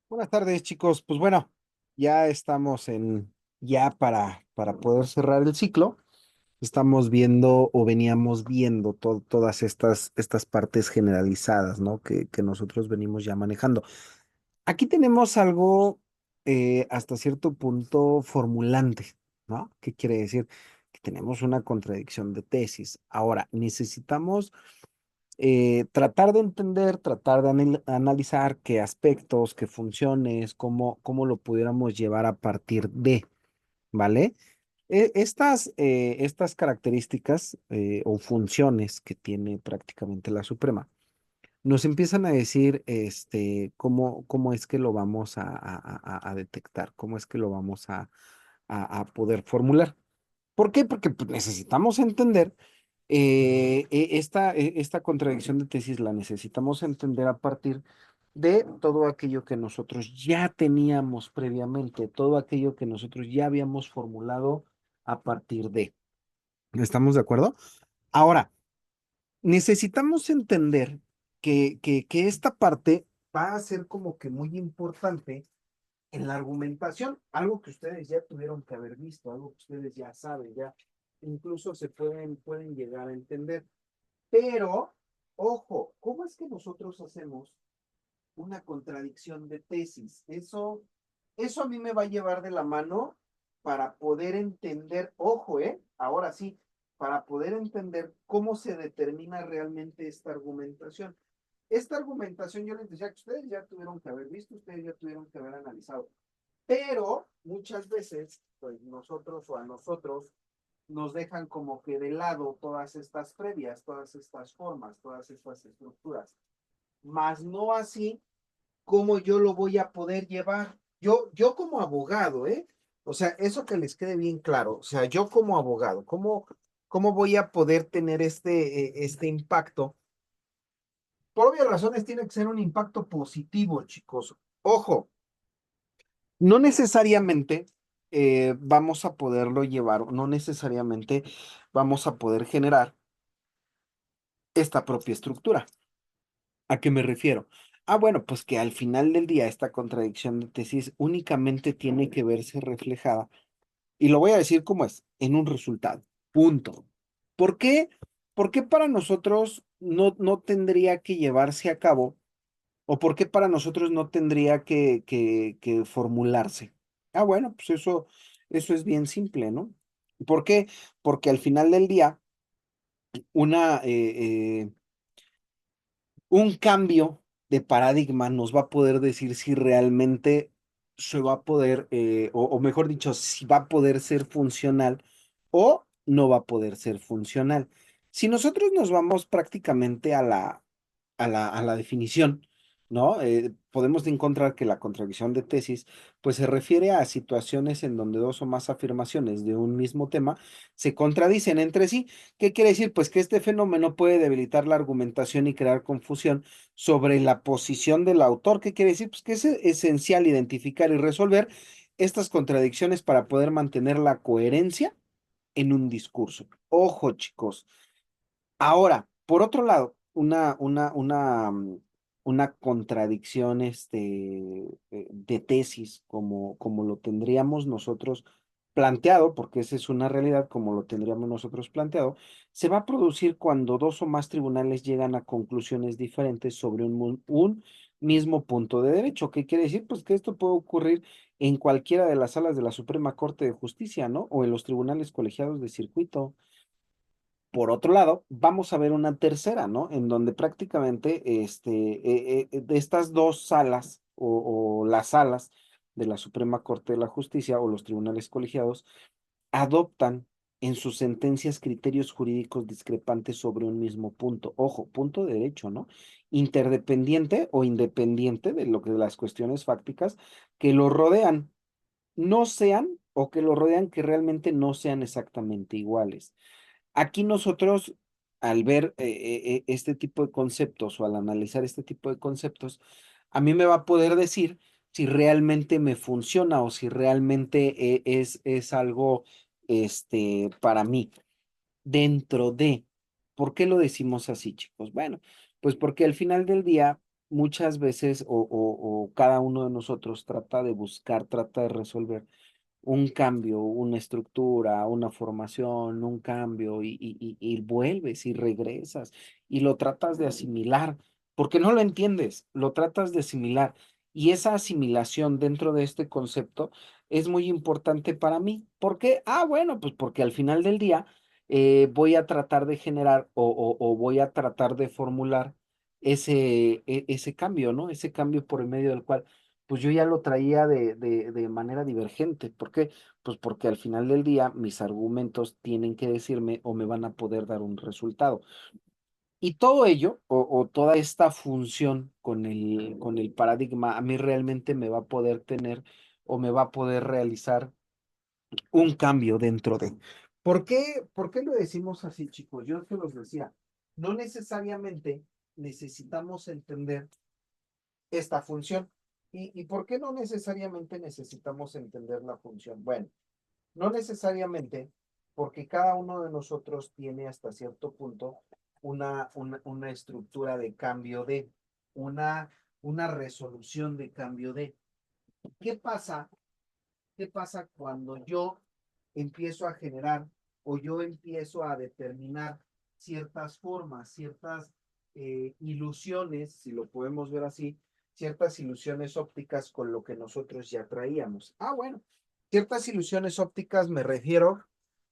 Buenas tardes, chicos. Pues bueno, ya estamos ya para poder cerrar el ciclo. Estamos viendo o veníamos viendo todas estas partes generalizadas, ¿no? Que nosotros venimos ya manejando. Aquí tenemos algo hasta cierto punto formulante, ¿no? ¿Qué quiere decir? Que tenemos una contradicción de tesis. Ahora, necesitamos tratar de entender, tratar de analizar qué aspectos, qué funciones, cómo lo pudiéramos llevar a partir de, ¿vale? Estas características o funciones que tiene prácticamente la Suprema nos empiezan a decir cómo es que lo vamos a detectar, cómo es que lo vamos a poder formular. ¿Por qué? Porque pues, necesitamos entender esta contradicción de tesis la necesitamos entender a partir de todo aquello que nosotros ya teníamos previamente, todo aquello que nosotros ya habíamos formulado a partir de. ¿Estamos de acuerdo? Ahora, necesitamos entender que esta parte va a ser como que muy importante en la argumentación, algo que ustedes ya tuvieron que haber visto, algo que ustedes ya saben, ya incluso pueden llegar a entender. Pero, ojo, ¿cómo es que nosotros hacemos una contradicción de tesis? Eso a mí me va a llevar de la mano para poder entender, ojo, ahora sí, para poder entender cómo se determina realmente esta argumentación. Esta argumentación yo les decía que ustedes ya tuvieron que haber visto, ustedes ya tuvieron que haber analizado, pero muchas veces, pues nosotros o a nosotros nos dejan como que de lado todas estas previas, todas estas formas, todas estas estructuras, más no así como yo lo voy a poder llevar. Yo como abogado, ¿eh? O sea, eso que les quede bien claro, o sea, yo como abogado, ¿cómo voy a poder tener este impacto? Por obvias razones tiene que ser un impacto positivo, chicos. Ojo, no necesariamente vamos a poderlo llevar, no necesariamente vamos a poder generar esta propia estructura. ¿A qué me refiero? Bueno, pues que al final del día esta contradicción de tesis únicamente tiene que verse reflejada, y lo voy a decir como es, en un resultado. Punto. ¿Por qué? ¿Por qué para nosotros no tendría que llevarse a cabo o por qué para nosotros no tendría que formularse? Bueno, pues eso es bien simple, ¿no? ¿Por qué? Porque al final del día, una, un cambio de paradigma nos va a poder decir si realmente se va a poder, o mejor dicho, si va a poder ser funcional o no va a poder ser funcional. Si nosotros nos vamos prácticamente a la definición, ¿no? Podemos encontrar que la contradicción de tesis, pues se refiere a situaciones en donde dos o más afirmaciones de un mismo tema se contradicen entre sí. ¿Qué quiere decir? Pues que este fenómeno puede debilitar la argumentación y crear confusión sobre la posición del autor. ¿Qué quiere decir? Pues que es esencial identificar y resolver estas contradicciones para poder mantener la coherencia en un discurso. Ojo, chicos. Ahora, por otro lado, una contradicción de tesis, como lo tendríamos nosotros planteado, porque esa es una realidad como lo tendríamos nosotros planteado, se va a producir cuando dos o más tribunales llegan a conclusiones diferentes sobre un mismo punto de derecho. ¿Qué quiere decir? Pues que esto puede ocurrir en cualquiera de las salas de la Suprema Corte de Justicia, ¿no? O en los tribunales colegiados de circuito. Por otro lado, vamos a ver una tercera, ¿no? En donde prácticamente de estas dos salas o las salas de la Suprema Corte de la Justicia o los tribunales colegiados adoptan en sus sentencias criterios jurídicos discrepantes sobre un mismo punto. Ojo, punto de derecho, ¿no? Interdependiente o independiente de lo que las cuestiones fácticas que lo rodean no sean o que lo rodean que realmente no sean exactamente iguales. Aquí nosotros, al ver este tipo de conceptos o al analizar este tipo de conceptos, a mí me va a poder decir si realmente me funciona o si realmente es algo para mí dentro de. ¿Por qué lo decimos así, chicos? Bueno, pues porque al final del día muchas veces o cada uno de nosotros trata de buscar, trata de resolver un cambio, una estructura, una formación, un cambio, y vuelves y regresas y lo tratas de asimilar, porque no lo entiendes, lo tratas de asimilar. Y esa asimilación dentro de este concepto es muy importante para mí. ¿Por qué? Ah, bueno, pues porque al final del día voy a tratar de generar o voy a tratar de formular ese cambio, ¿no? Ese cambio por el medio del cual pues yo ya lo traía de manera divergente. ¿Por qué? Pues porque al final del día mis argumentos tienen que decirme o me van a poder dar un resultado. Y todo ello o toda esta función con el paradigma a mí realmente me va a poder tener o me va a poder realizar un cambio dentro de. Por qué lo decimos así, chicos? Yo te los decía, no necesariamente necesitamos entender esta función. Y por qué no necesariamente necesitamos entender la función? Bueno, no necesariamente porque cada uno de nosotros tiene hasta cierto punto una estructura de cambio de, una, una resolución de cambio de. ¿Qué pasa? ¿Qué pasa cuando yo empiezo a generar o yo empiezo a determinar ciertas formas, ciertas ilusiones, si lo podemos ver así, ciertas ilusiones ópticas con lo que nosotros ya traíamos? Ah, bueno, ciertas ilusiones ópticas me refiero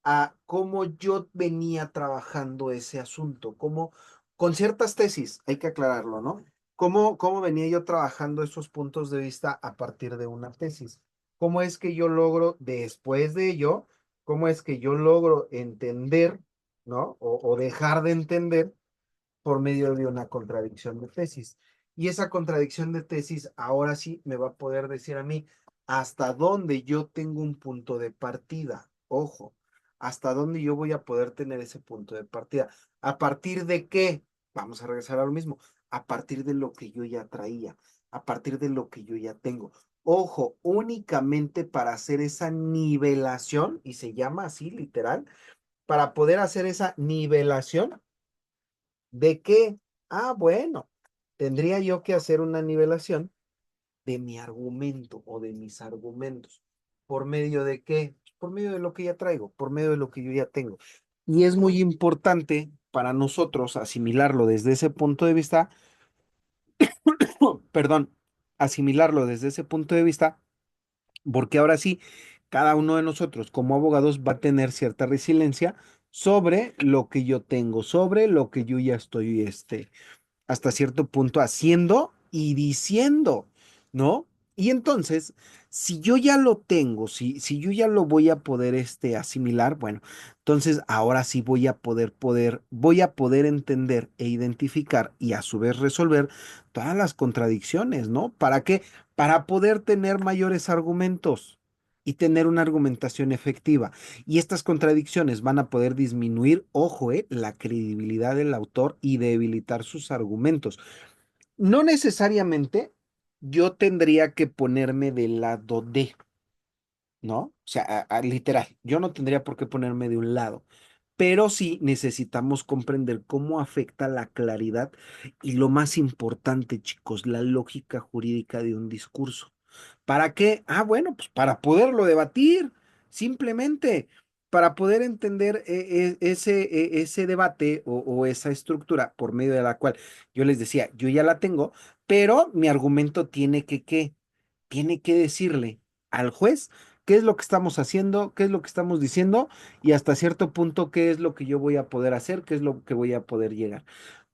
a cómo yo venía trabajando ese asunto, cómo con ciertas tesis, hay que aclararlo, ¿no? ¿Cómo venía yo trabajando esos puntos de vista a partir de una tesis? ¿Cómo es que yo logro, después de ello, cómo es que yo logro entender, ¿no? O dejar de entender por medio de una contradicción de tesis. Y esa contradicción de tesis ahora sí me va a poder decir a mí hasta dónde yo tengo un punto de partida. Ojo, hasta dónde yo voy a poder tener ese punto de partida. ¿A partir de qué? Vamos a regresar a lo mismo. A partir de lo que yo ya traía, a partir de lo que yo ya tengo. Ojo, únicamente para hacer esa nivelación, y se llama así literal, para poder hacer esa nivelación. ¿De qué? Ah, bueno, tendría yo que hacer una nivelación de mi argumento o de mis argumentos. ¿Por medio de qué? Por medio de lo que ya traigo, por medio de lo que yo ya tengo. Y es muy importante para nosotros asimilarlo desde ese punto de vista, perdón, asimilarlo desde ese punto de vista, porque ahora sí, cada uno de nosotros como abogados va a tener cierta resiliencia sobre lo que yo tengo, sobre lo que yo ya estoy, hasta cierto punto haciendo y diciendo, ¿no? Y entonces, si yo ya lo tengo, si yo ya lo voy a poder asimilar, bueno, entonces ahora sí voy a poder entender e identificar y a su vez resolver todas las contradicciones, ¿no? ¿Para qué? Para poder tener mayores argumentos y tener una argumentación efectiva. Y estas contradicciones van a poder disminuir, ojo, la credibilidad del autor y debilitar sus argumentos. No necesariamente yo tendría que ponerme del lado de, ¿no? O sea, literal, yo no tendría por qué ponerme de un lado, pero sí necesitamos comprender cómo afecta la claridad y lo más importante, chicos, la lógica jurídica de un discurso. ¿Para qué? Ah, bueno, pues para poderlo debatir, simplemente para poder entender ese debate o esa estructura por medio de la cual yo les decía, yo ya la tengo, pero mi argumento ¿qué? Tiene que decirle al juez qué es lo que estamos haciendo, qué es lo que estamos diciendo y hasta cierto punto qué es lo que yo voy a poder hacer, qué es lo que voy a poder llegar.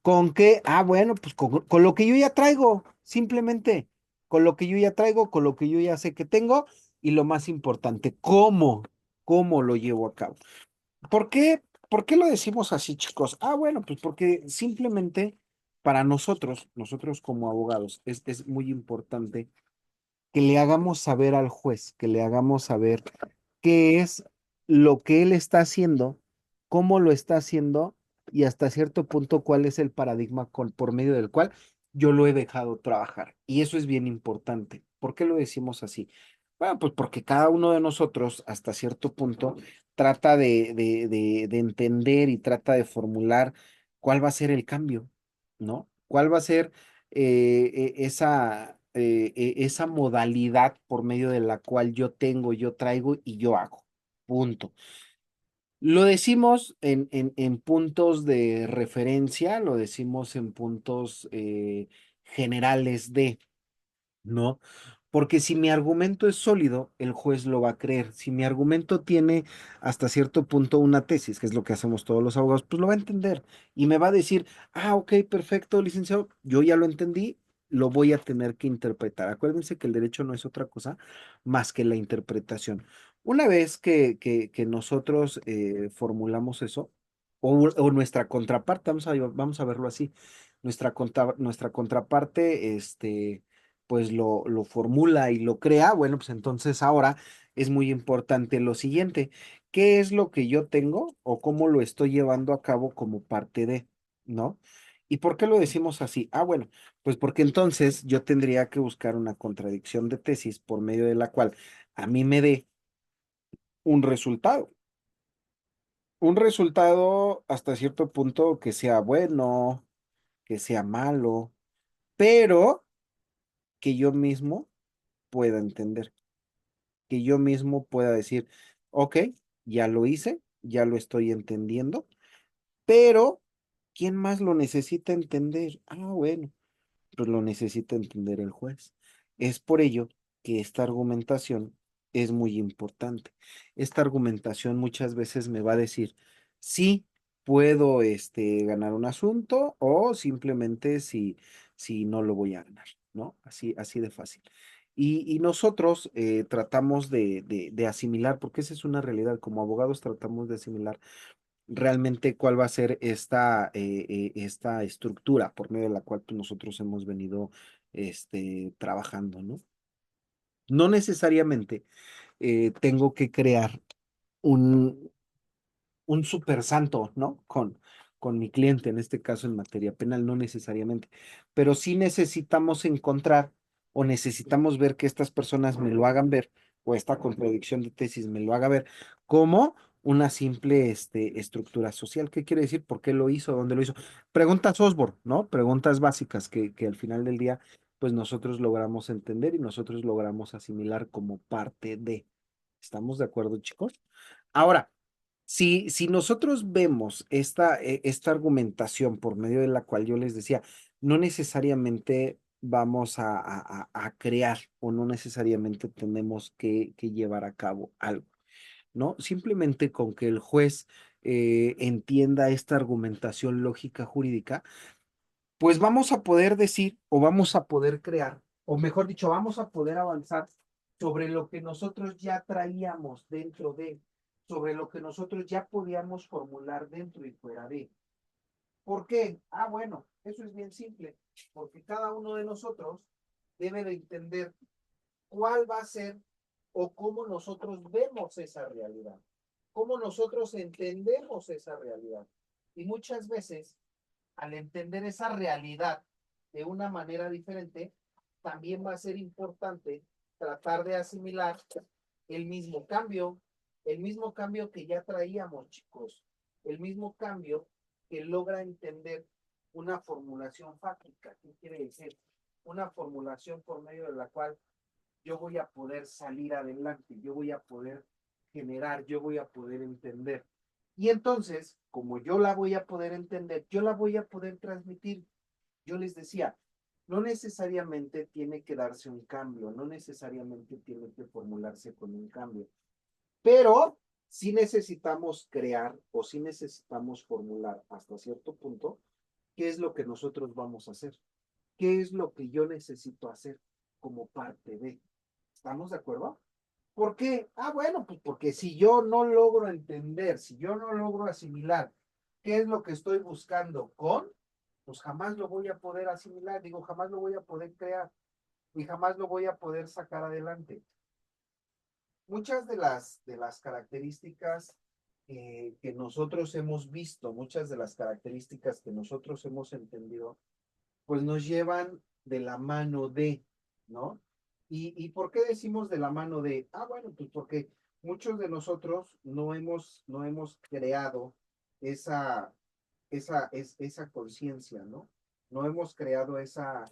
¿Con qué? Ah, bueno, pues con lo que yo ya traigo, simplemente, con lo que yo ya traigo, con lo que yo ya sé que tengo y lo más importante, cómo lo llevo a cabo. ¿Por qué? ¿Por qué lo decimos así, chicos? Ah, bueno, pues porque simplemente para nosotros como abogados, es muy importante que le hagamos saber al juez, que le hagamos saber qué es lo que él está haciendo, cómo lo está haciendo y hasta cierto punto cuál es el paradigma por medio del cual yo lo he dejado trabajar. Y eso es bien importante. ¿Por qué lo decimos así? Bueno, pues porque cada uno de nosotros hasta cierto punto trata de entender y trata de formular cuál va a ser el cambio, ¿no? ¿Cuál va a ser esa modalidad por medio de la cual yo tengo, yo traigo y yo hago. Punto. Lo decimos en puntos de referencia, lo decimos en puntos generales de, ¿no? Porque si mi argumento es sólido, el juez lo va a creer. Si mi argumento tiene hasta cierto punto una tesis, que es lo que hacemos todos los abogados, pues lo va a entender y me va a decir, ah, ok, perfecto, licenciado, yo ya lo entendí, lo voy a tener que interpretar. Acuérdense que el derecho no es otra cosa más que la interpretación. Una vez que nosotros formulamos eso, o nuestra contraparte, vamos a verlo así, nuestra contraparte, pues lo formula y lo crea, bueno, pues entonces ahora es muy importante lo siguiente, ¿qué es lo que yo tengo o cómo lo estoy llevando a cabo como parte de, ¿no? ¿Y por qué lo decimos así? Ah, bueno, pues porque entonces yo tendría que buscar una contradicción de tesis por medio de la cual a mí me dé un un resultado hasta cierto punto que sea bueno, que sea malo, pero que yo mismo pueda entender, que yo mismo pueda decir, ok, ya lo hice, ya lo estoy entendiendo, pero ¿quién más lo necesita entender? Ah, bueno, pues lo necesita entender el juez. Es por ello que esta argumentación es muy importante. Esta argumentación muchas veces me va a decir, sí, puedo ganar un asunto o simplemente si no lo voy a ganar, ¿no? Así de fácil. Y nosotros tratamos de asimilar, porque esa es una realidad, como abogados tratamos de asimilar realmente cuál va a ser esta estructura por medio de la cual pues, nosotros hemos venido trabajando, ¿no? No necesariamente tengo que crear un, un super santo, ¿no? Con mi cliente, en este caso en materia penal, no necesariamente, pero sí necesitamos encontrar o necesitamos ver que estas personas me lo hagan ver, o esta contradicción de tesis me lo haga ver, como una simple estructura social. ¿Qué quiere decir? ¿Por qué lo hizo? ¿Dónde lo hizo? Preguntas Osborne, ¿no? Preguntas básicas que al final del día, pues nosotros logramos entender y nosotros logramos asimilar como parte de. ¿Estamos de acuerdo, chicos? Ahora, si nosotros vemos esta argumentación por medio de la cual yo les decía, no necesariamente vamos a crear o no necesariamente tenemos que llevar a cabo algo, ¿no? Simplemente con que el juez entienda esta argumentación lógica jurídica, pues vamos a poder decir o vamos a poder crear, o mejor dicho, vamos a poder avanzar sobre lo que nosotros ya traíamos dentro de, sobre lo que nosotros ya podíamos formular dentro y fuera de. ¿Por qué? Ah, bueno, eso es bien simple, porque cada uno de nosotros debe de entender cuál va a ser o cómo nosotros vemos esa realidad, cómo nosotros entendemos esa realidad. Y muchas veces al entender esa realidad de una manera diferente, también va a ser importante tratar de asimilar el mismo cambio, el mismo cambio que ya traíamos, chicos, el mismo cambio que logra entender una formulación fáctica. ¿Qué quiere decir? Una formulación por medio de la cual yo voy a poder salir adelante, yo voy a poder generar, yo voy a poder entender. Y entonces, como yo la voy a poder entender, yo la voy a poder transmitir. Yo les decía, no necesariamente tiene que darse un cambio, no necesariamente tiene que formularse con un cambio, pero sí necesitamos crear o sí necesitamos formular hasta cierto punto qué es lo que nosotros vamos a hacer, qué es lo que yo necesito hacer como parte de. ¿Estamos de acuerdo? ¿Por qué? Ah, bueno, pues porque si yo no logro entender, si yo no logro asimilar qué es lo que estoy buscando pues jamás lo voy a poder asimilar, digo, jamás lo voy a poder crear y jamás lo voy a poder sacar adelante. Muchas de las características que nosotros hemos visto, muchas de las características que nosotros hemos entendido, pues nos llevan de la mano de, ¿no? ¿Y por qué decimos de la mano de? Ah, bueno, pues porque muchos de nosotros no hemos creado esa conciencia, ¿no? no hemos creado esa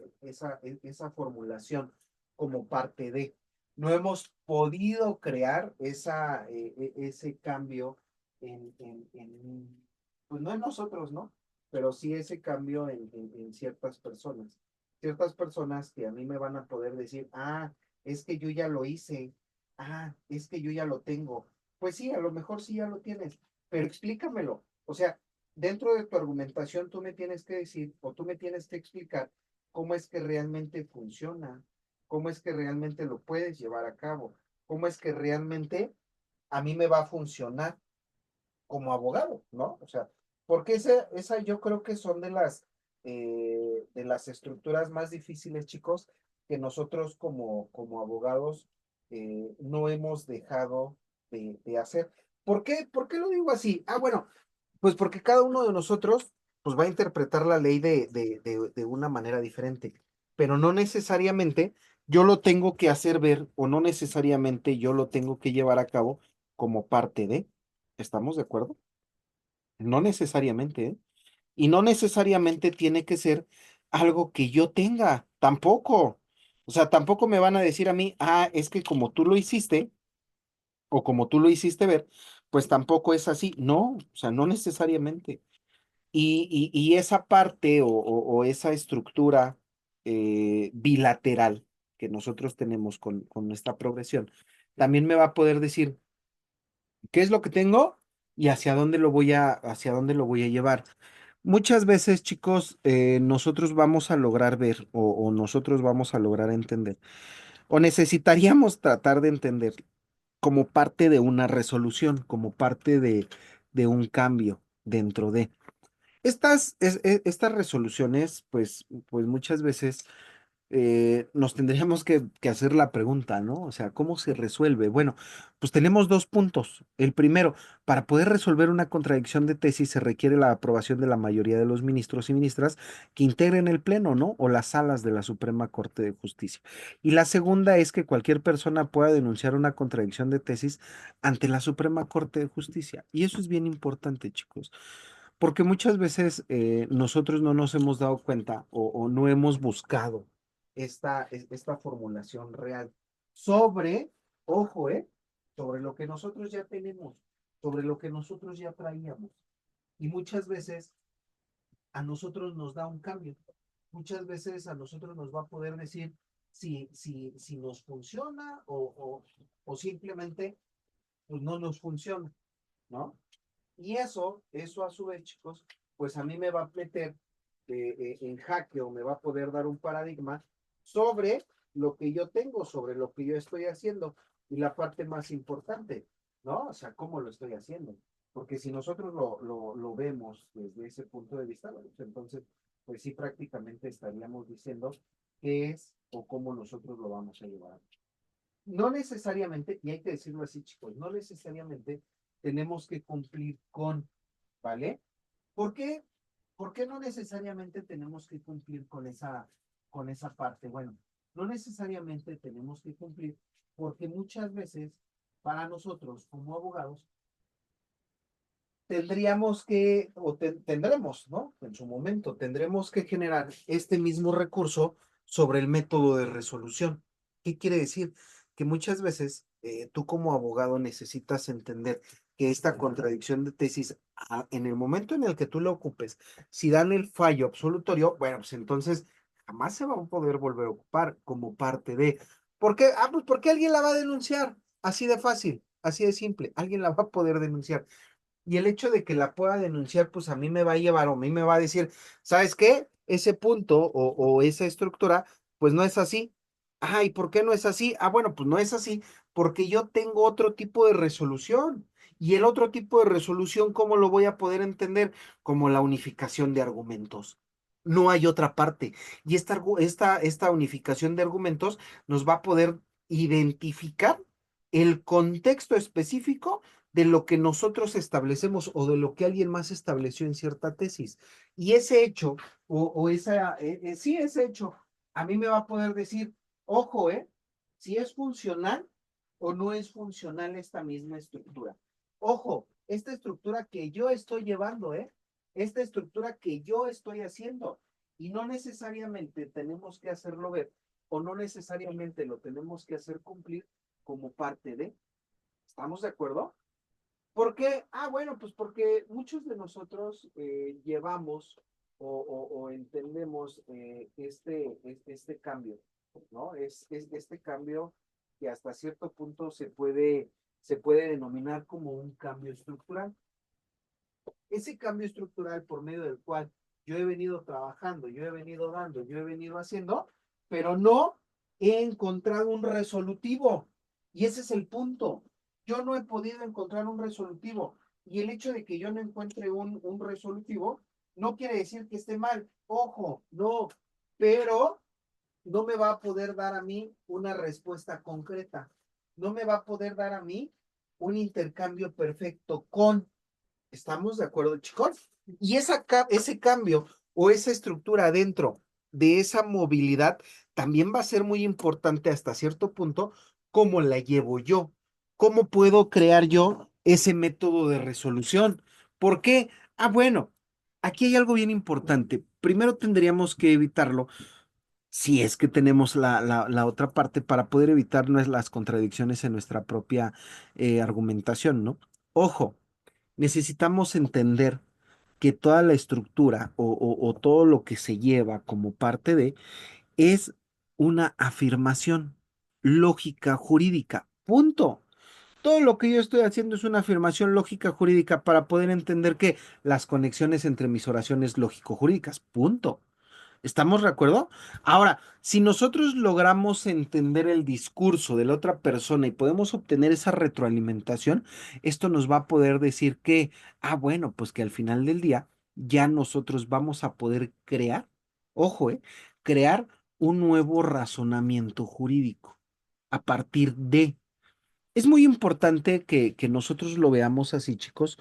formulación como parte de, no hemos podido crear ese cambio pues no en nosotros, ¿no? Pero sí ese cambio en ciertas personas que a mí me van a poder decir, ah, es que yo ya lo hice, ah, es que yo ya lo tengo. Pues sí, a lo mejor sí ya lo tienes, pero explícamelo. O sea, dentro de tu argumentación tú me tienes que decir o tú me tienes que explicar cómo es que realmente funciona, cómo es que realmente lo puedes llevar a cabo, cómo es que realmente a mí me va a funcionar como abogado, ¿no? O sea, porque esa yo creo que son de las estructuras más difíciles, chicos, que nosotros como abogados no hemos dejado de hacer. ¿Por qué? ¿Por qué lo digo así? Ah, bueno, pues porque cada uno de nosotros pues va a interpretar la ley de una manera diferente, pero no necesariamente yo lo tengo que hacer ver o no necesariamente yo lo tengo que llevar a cabo como parte de. ¿Estamos de acuerdo? No necesariamente, ¿eh? Y no necesariamente tiene que ser algo que yo tenga, tampoco. O sea, tampoco me van a decir a mí, ah, es que como tú lo hiciste o como tú lo hiciste ver, pues tampoco es así. No, o sea, no necesariamente. Y esa parte o esa estructura bilateral que nosotros tenemos con nuestra progresión, también me va a poder decir qué es lo que tengo y hacia dónde lo voy a llevar. Muchas veces, chicos, nosotros vamos a lograr ver o nosotros vamos a lograr entender o necesitaríamos tratar de entender como parte de una resolución, como parte de un cambio dentro de. Estas resoluciones, pues muchas veces nos tendríamos que hacer la pregunta, ¿no? O sea, ¿cómo se resuelve? Bueno, pues tenemos dos puntos. El primero, para poder resolver una contradicción de tesis se requiere la aprobación de la mayoría de los ministros y ministras que integren el Pleno, ¿no? O las salas de la Suprema Corte de Justicia. Y la segunda es que cualquier persona pueda denunciar una contradicción de tesis ante la Suprema Corte de Justicia. Y eso es bien importante, chicos. Porque muchas veces nosotros no nos hemos dado cuenta o no hemos buscado esta formulación real sobre, ojo, sobre lo que nosotros ya tenemos, sobre lo que nosotros ya traíamos. Y muchas veces a nosotros nos da un cambio. Muchas veces a nosotros nos va a poder decir si nos funciona o simplemente pues no nos funciona, ¿no? Y eso a su vez, chicos, pues a mí me va a meter en jaque o me va a poder dar un paradigma sobre lo que yo tengo, sobre lo que yo estoy haciendo. Y la parte más importante, ¿no? O sea, ¿cómo lo estoy haciendo? Porque si nosotros lo vemos desde ese punto de vista, bueno, pues entonces, pues sí, prácticamente estaríamos diciendo qué es o cómo nosotros lo vamos a llevar. No necesariamente, y hay que decirlo así, chicos, no necesariamente tenemos que cumplir con, ¿vale? ¿Por qué? ¿Por qué no necesariamente tenemos que cumplir con esa parte? Bueno, no necesariamente tenemos que cumplir porque muchas veces para nosotros como abogados tendríamos que, tendremos, ¿no? En su momento, tendremos que generar este mismo recurso sobre el método de resolución. ¿Qué quiere decir? Que muchas veces tú como abogado necesitas entender que esta contradicción de tesis, en el momento en el que tú lo ocupes, si dan el fallo absolutorio, bueno, pues entonces jamás se va a poder volver a ocupar como parte de. ¿Por qué? Ah, pues porque alguien la va a denunciar. Así de fácil, así de simple. Alguien la va a poder denunciar. Y el hecho de que la pueda denunciar, pues a mí me va a llevar o a mí me va a decir, ¿sabes qué? Ese punto o esa estructura, pues no es así. Ah, ¿y por qué no es así? Ah, bueno, pues no es así porque yo tengo otro tipo de resolución. Y el otro tipo de resolución, ¿cómo lo voy a poder entender? Como la unificación de argumentos. No hay otra parte. Y esta unificación de argumentos nos va a poder identificar el contexto específico de lo que nosotros establecemos o de lo que alguien más estableció en cierta tesis. Y ese hecho, sí, ese hecho, a mí me va a poder decir, ojo, si es funcional o no es funcional esta misma estructura. Ojo, esta estructura que yo estoy llevando, esta estructura que yo estoy haciendo. Y no necesariamente tenemos que hacerlo ver o no necesariamente lo tenemos que hacer cumplir como parte de. ¿Estamos de acuerdo? ¿Por qué? Ah, bueno, pues porque muchos de nosotros llevamos o entendemos este cambio, ¿no? Es este cambio que hasta cierto punto se puede denominar como un cambio estructural. Ese cambio estructural por medio del cual yo he venido trabajando, yo he venido dando, yo he venido haciendo, pero no he encontrado un resolutivo. Y ese es el punto. Yo no he podido encontrar un resolutivo. Y el hecho de que yo no encuentre un resolutivo no quiere decir que esté mal. Ojo, no. Pero no me va a poder dar a mí una respuesta concreta. No me va a poder dar a mí un intercambio perfecto con. ¿Estamos de acuerdo, chicos? Y ese cambio o esa estructura dentro de esa movilidad también va a ser muy importante hasta cierto punto cómo la llevo yo, cómo puedo crear yo ese método de resolución. ¿Por qué? Ah, bueno, aquí hay algo bien importante. Primero tendríamos que evitarlo si es que tenemos la otra parte para poder evitar las contradicciones en nuestra propia argumentación, ¿no? Ojo, necesitamos entender que toda la estructura o todo lo que se lleva como parte de es una afirmación lógica jurídica. Punto. Todo lo que yo estoy haciendo es una afirmación lógica jurídica para poder entender que las conexiones entre mis oraciones lógico-jurídicas. Punto. ¿Estamos de acuerdo? Ahora, si nosotros logramos entender el discurso de la otra persona y podemos obtener esa retroalimentación, esto nos va a poder decir que, ah, bueno, pues que al final del día ya nosotros vamos a poder crear, ojo, crear un nuevo razonamiento jurídico a partir de. Es muy importante que nosotros lo veamos así, chicos,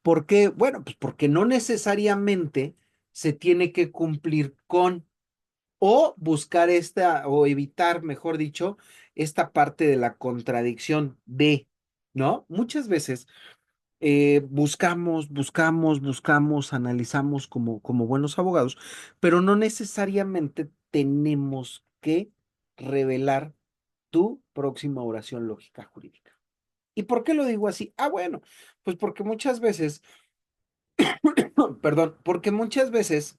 porque, bueno, pues porque no necesariamente se tiene que cumplir con o buscar o evitar, mejor dicho, esta parte de la contradicción de, ¿no? Muchas veces buscamos, analizamos como buenos abogados, pero no necesariamente tenemos que revelar tu próxima oración lógica jurídica. ¿Y por qué lo digo así? Ah, bueno, pues porque muchas veces, perdón, porque muchas veces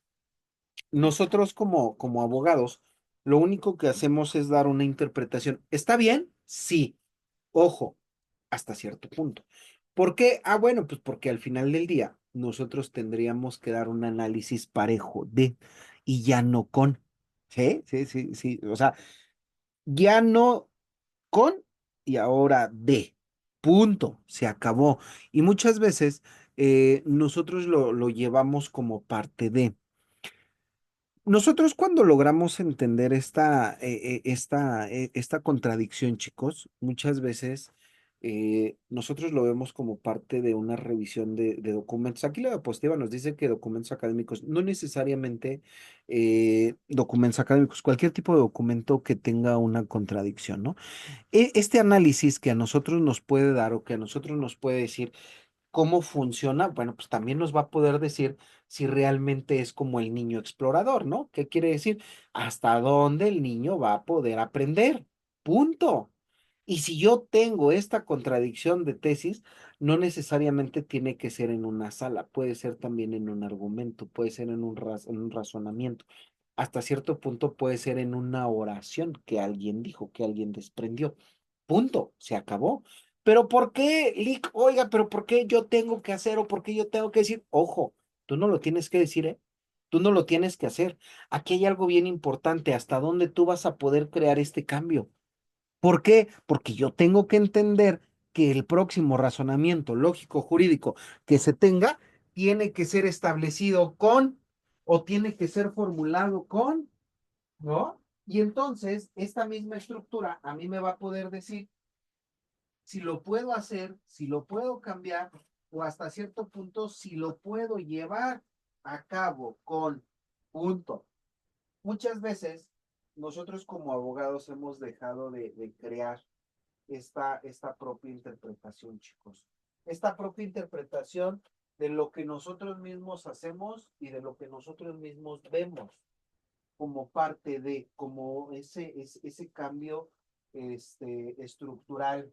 nosotros como abogados, lo único que hacemos es dar una interpretación. ¿Está bien? Sí. Ojo, hasta cierto punto. ¿Por qué? Ah, bueno, pues porque al final del día nosotros tendríamos que dar un análisis parejo de y ya no con. ¿Sí? Sí, sí, sí. O sea, ya no con y ahora de. Punto. Se acabó. Y muchas veces nosotros lo llevamos como parte de. Nosotros cuando logramos entender esta contradicción, chicos, muchas veces nosotros lo vemos como parte de una revisión de documentos. Aquí la diapositiva nos dice que documentos académicos, no necesariamente documentos académicos, cualquier tipo de documento que tenga una contradicción, ¿no? Este análisis que a nosotros nos puede dar o que a nosotros nos puede decir cómo funciona, bueno, pues también nos va a poder decir si realmente es como el niño explorador, ¿no? ¿Qué quiere decir? Hasta dónde el niño va a poder aprender. Punto. Y si yo tengo esta contradicción de tesis, no necesariamente tiene que ser en una sala, puede ser también en un argumento, puede ser en un razonamiento. Hasta cierto punto puede ser en una oración que alguien dijo, que alguien desprendió. Punto, se acabó. Pero ¿por qué, Lick? Oiga, pero ¿por qué yo tengo que hacer o por qué yo tengo que decir? Ojo, tú no lo tienes que decir, ¿eh? Tú no lo tienes que hacer. Aquí hay algo bien importante, hasta dónde tú vas a poder crear este cambio. ¿Por qué? Porque yo tengo que entender que el próximo razonamiento lógico jurídico que se tenga tiene que ser establecido con o tiene que ser formulado con, ¿no? Y entonces, esta misma estructura a mí me va a poder decir si lo puedo hacer, si lo puedo cambiar o hasta cierto punto si lo puedo llevar a cabo con punto. Muchas veces nosotros como abogados hemos dejado de crear esta propia interpretación, chicos. Esta propia interpretación de lo que nosotros mismos hacemos y de lo que nosotros mismos vemos. como parte de, como ese cambio estructural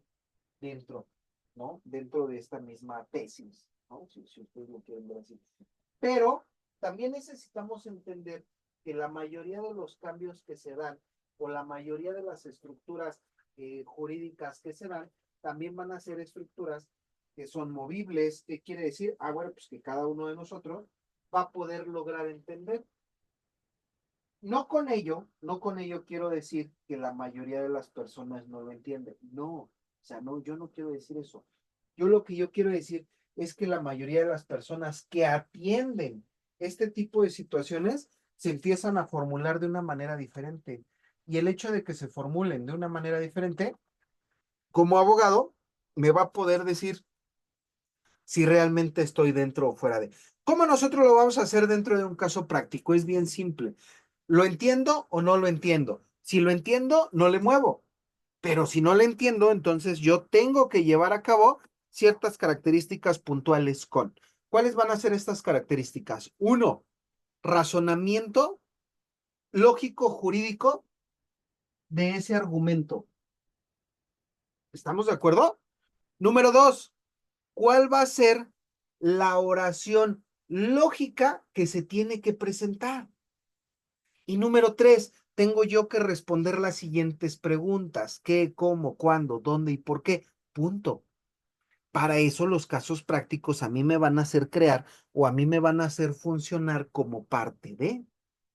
dentro, ¿no? Dentro de esta misma tesis, ¿no? Si ustedes lo quieren ver así. Pero también necesitamos entender que la mayoría de los cambios que se dan o la mayoría de las estructuras jurídicas que se dan también van a ser estructuras que son movibles. ¿Qué quiere decir? Ah, bueno, pues que cada uno de nosotros va a poder lograr entender. No con ello quiero decir que la mayoría de las personas no lo entienden. No, o sea, no, yo no quiero decir eso. Yo quiero decir es que la mayoría de las personas que atienden este tipo de situaciones se empiezan a formular de una manera diferente. Y el hecho de que se formulen de una manera diferente, como abogado, me va a poder decir si realmente estoy dentro o fuera de. ¿Cómo nosotros lo vamos a hacer dentro de un caso práctico? Es bien simple. ¿Lo entiendo o no lo entiendo? Si lo entiendo, no le muevo. Pero si no lo entiendo, entonces yo tengo que llevar a cabo ciertas características puntuales con. ¿Cuáles van a ser estas características? Uno, razonamiento lógico jurídico de ese argumento. ¿Estamos de acuerdo? Número dos, ¿cuál va a ser la oración lógica que se tiene que presentar? Y número tres, tengo yo que responder las siguientes preguntas: ¿qué, cómo, cuándo, dónde y por qué? Punto. Para eso los casos prácticos a mí me van a hacer crear o a mí me van a hacer funcionar como parte de,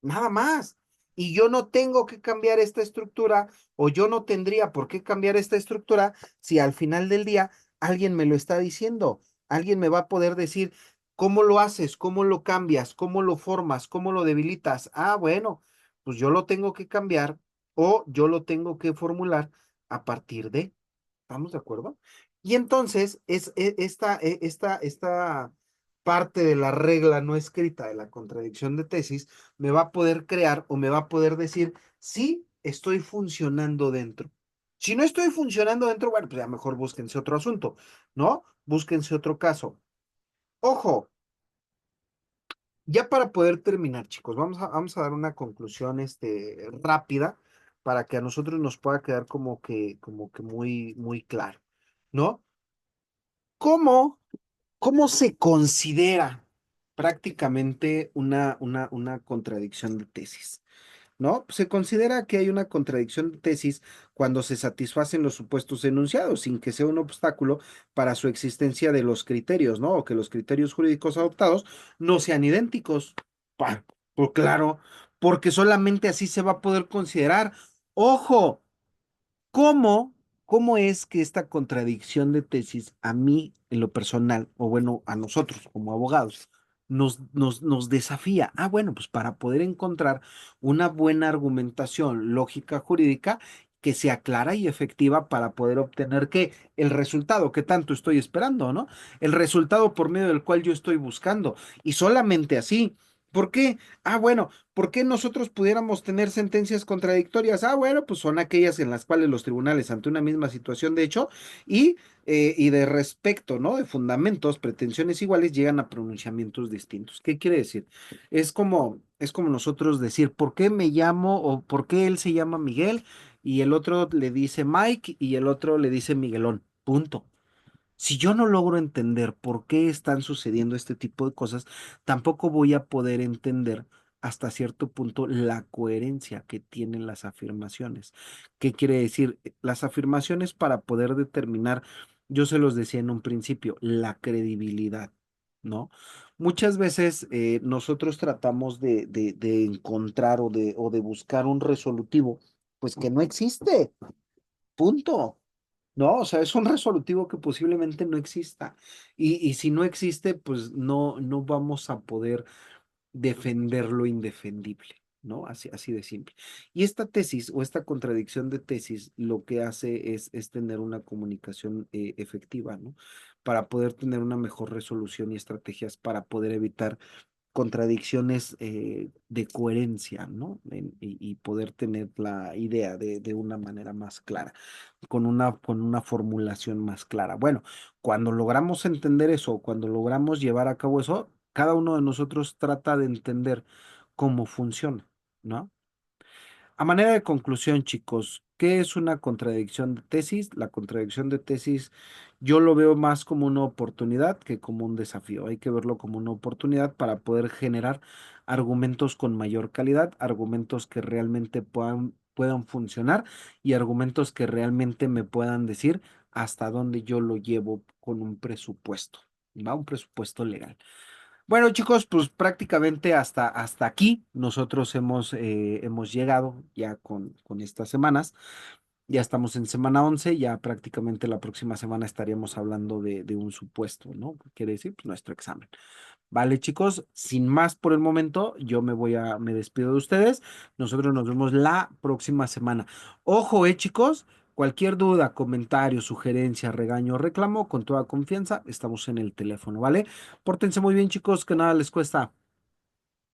nada más. Y yo no tengo que cambiar esta estructura o yo no tendría por qué cambiar esta estructura si al final del día alguien me lo está diciendo. Alguien me va a poder decir cómo lo haces, cómo lo cambias, cómo lo formas, cómo lo debilitas. Ah, bueno, pues yo lo tengo que cambiar o yo lo tengo que formular a partir de. ¿Estamos de acuerdo? Y entonces esta parte de la regla no escrita de la contradicción de tesis me va a poder crear o me va a poder decir si estoy funcionando dentro. Si no estoy funcionando dentro, bueno, pues ya mejor búsquense otro asunto, ¿no? Búsquense otro caso. Ojo, ya para poder terminar, chicos, vamos a dar una conclusión rápida para que a nosotros nos pueda quedar como que muy, muy claro, ¿no? ¿Cómo, cómo se considera prácticamente una contradicción de tesis? ¿No? Se considera que hay una contradicción de tesis cuando se satisfacen los supuestos enunciados, sin que sea un obstáculo para su existencia de los criterios, ¿no? O que los criterios jurídicos adoptados no sean idénticos. Pues claro, porque solamente así se va a poder considerar. Ojo, ¿cómo, cómo es que esta contradicción de tesis a mí, en lo personal, o bueno, a nosotros como abogados, nos desafía? Ah, bueno, pues para poder encontrar una buena argumentación lógica jurídica que sea clara y efectiva para poder obtener que el resultado que tanto estoy esperando, ¿no? El resultado por medio del cual yo estoy buscando. Y solamente así. ¿Por qué? Ah, bueno, ¿por qué nosotros pudiéramos tener sentencias contradictorias? Ah, bueno, pues son aquellas en las cuales los tribunales, ante una misma situación de hecho y de respecto, ¿no? De fundamentos, pretensiones iguales, llegan a pronunciamientos distintos. ¿Qué quiere decir? Es como nosotros decir, ¿por qué me llamo o por qué él se llama Miguel y el otro le dice Mike y el otro le dice Miguelón? Punto. Si yo no logro entender por qué están sucediendo este tipo de cosas, tampoco voy a poder entender hasta cierto punto la coherencia que tienen las afirmaciones. ¿Qué quiere decir? Las afirmaciones para poder determinar, yo se los decía en un principio, la credibilidad, ¿no? Muchas veces nosotros tratamos de encontrar o de buscar un resolutivo, pues que no existe, punto. No, o sea, es un resolutivo que posiblemente no exista. Y si no existe, pues no vamos a poder defender lo indefendible, ¿no? Así de simple. Y esta tesis o esta contradicción de tesis lo que hace es tener una comunicación efectiva, ¿no? Para poder tener una mejor resolución y estrategias para poder evitar contradicciones de coherencia, ¿no? Y poder tener la idea de una manera más clara, con una formulación más clara. Bueno, cuando logramos entender eso, cuando logramos llevar a cabo eso, cada uno de nosotros trata de entender cómo funciona, ¿no? A manera de conclusión, chicos, ¿qué es una contradicción de tesis? La contradicción de tesis yo lo veo más como una oportunidad que como un desafío. Hay que verlo como una oportunidad para poder generar argumentos con mayor calidad, argumentos que realmente puedan funcionar y argumentos que realmente me puedan decir hasta dónde yo lo llevo con un presupuesto, ¿va? Un presupuesto legal. Bueno, chicos, pues prácticamente hasta aquí nosotros hemos llegado ya con estas semanas. Ya estamos en semana 11, ya prácticamente la próxima semana estaríamos hablando de un supuesto, ¿no? ¿Qué quiere decir? Pues nuestro examen. Vale, chicos, sin más por el momento, me despido de ustedes. Nosotros nos vemos la próxima semana. Ojo, chicos, cualquier duda, comentario, sugerencia, regaño o reclamo, con toda confianza, estamos en el teléfono, ¿vale? Pórtense muy bien, chicos, que nada les cuesta.